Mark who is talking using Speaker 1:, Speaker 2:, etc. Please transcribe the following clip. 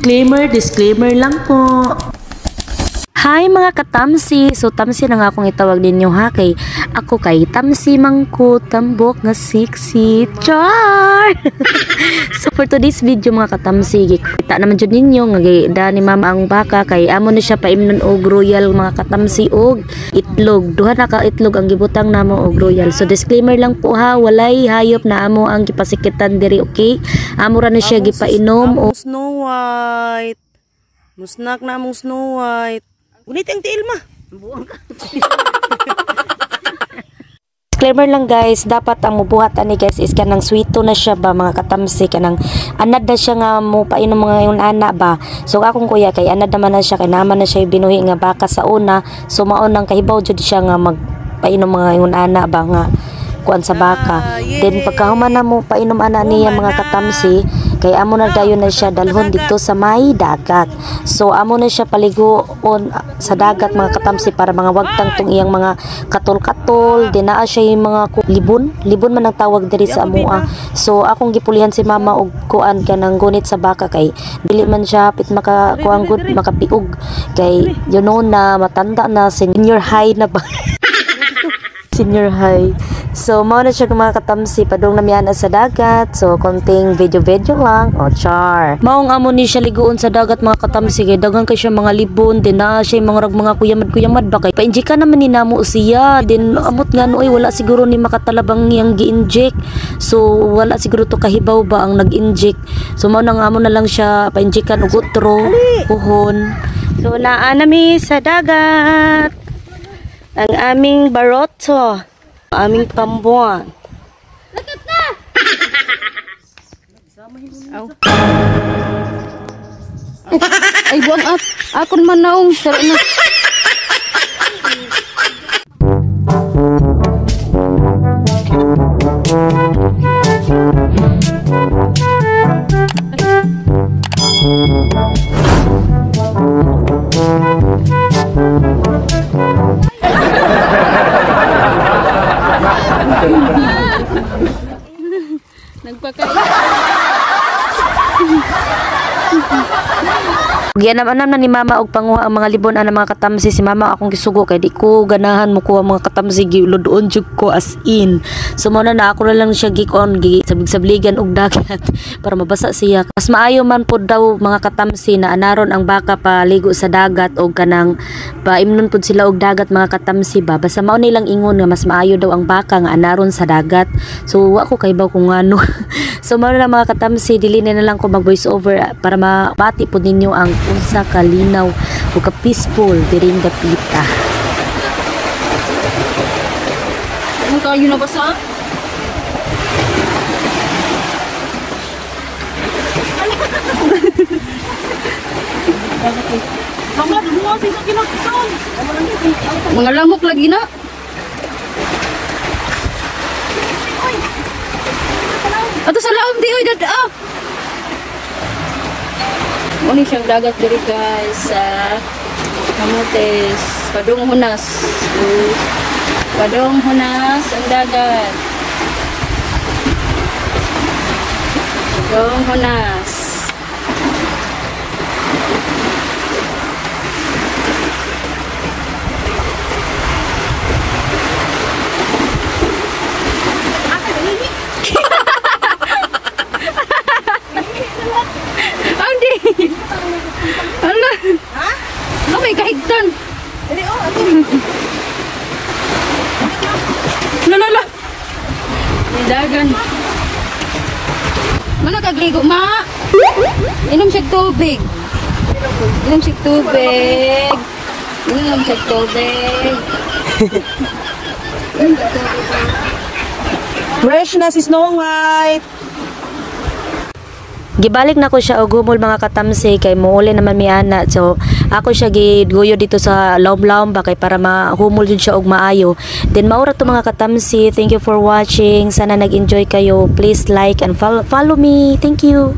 Speaker 1: Disclaimer lang po. Hi mga katamsi! So tamsi na nga akong itawag ninyo ha, kay ako kay tamsi mangko tambok nga sexy char. So for today's video mga katamsi, kita naman jud ninyo nga gida ni mama ang baka kay amo na siya paimnon og royal mga katamsi og itlog. Duha na ka itlog ang gibutang namo og royal. So disclaimer lang po ha, walay hayop na amo ang gipasikitan diri, okay? Amo ra na siya gipainom og
Speaker 2: Snow White. Musnak na among Snow White. Unit ang tiil ma. Buang ka.
Speaker 1: disclaimer lang guys, dapat ang mubuhat ani guys is kanang sweeto na siya ba mga katamsi, kanang anad na siya nga mo painom mga yung ana ba. So akong kuya kay anad naman na siya, kay naman na siya binuhi nga baka sa una. So maunang kahibaw jud siya nga magpainom mga yung ana ba nga kuan sa baka. Then pagkahuman na mo painom ana niya mga katamsi, kay amo na dayon na siya dalhon dito sa may dagat. So amo na siya paliguon sa dagat mga katamsi para mga wagtang tong iyang mga katol-katol. Din naa siya yung mga libon man ang tawag diri sa amoa. So akong gipulihan si mama og kuan kanang gunit sa baka kay dili man siya pit makakuang good makapiog kay you know na matanda na, senior high na ba. Senior high. So mao na siya mga katamsi, padung namiyana sa dagat. So konting video lang. O char. Maong amo ni siya liguon sa dagat mga katamsi kay dagang kay siya mga libon, din na siya mga mga kuyamad ba kay pa-inject naman ni namo siya. Din amot nga noy wala siguro ni makatalabang yang gi-inject. So wala siguro to kahibaw ba ang nag-inject. So mao nang amo na lang siya pa-injectan og utro, puhon. So naa nami sa dagat. Ang aming baroto, aming pambuan. Lakat na!
Speaker 3: Ay, buang at akon man naong sara na.
Speaker 1: Gianam-anam na ni mama og panguha ang mga libon ana mga katamsi. Si mama akong gisugo kay di ko ganahan mo kuha mga katamsi, giludoon jud ko as in. So mo na ako na lang siya gikon sabligan og dagat para mabasa siya. Mas maayo man pud daw mga katamsi na anaron ang baka paligo sa dagat og kanang paimnon pud sila og dagat mga katamsi ba. Basta mao nilang ingon nga mas maayo daw ang baka nga anaron sa dagat. So ako kay baw kung ano. So mao na mga katamsi, dili na lang ko mag voice over para mapati pud ninyo ang unsa kalinaw o ka peaceful diri nga pita.
Speaker 3: Ano kayo na basa? Mga lamok lagi na. Ato sa laom di oy dada. Muni siyang dagat diri guys sa Camotes, Padong Hunas. Padong Hunas ang dagat. Padong Hunas. Kahigtan. Dili oh, ati. Lala. Dagan. Mana kagligo ma? Inom siya tubig. Inom siya tubig.
Speaker 2: Fresh na si Snow White.
Speaker 1: Gibalik na ko siya og humol mga katamsi kay muuli naman mi ana. So ako siya giguyo dito sa lawom-lawom ba kay para mahumol jud siya og maayo. Then maura to mga katamsi. Thank you for watching. Sana nag-enjoy kayo. Please like and follow me. Thank you.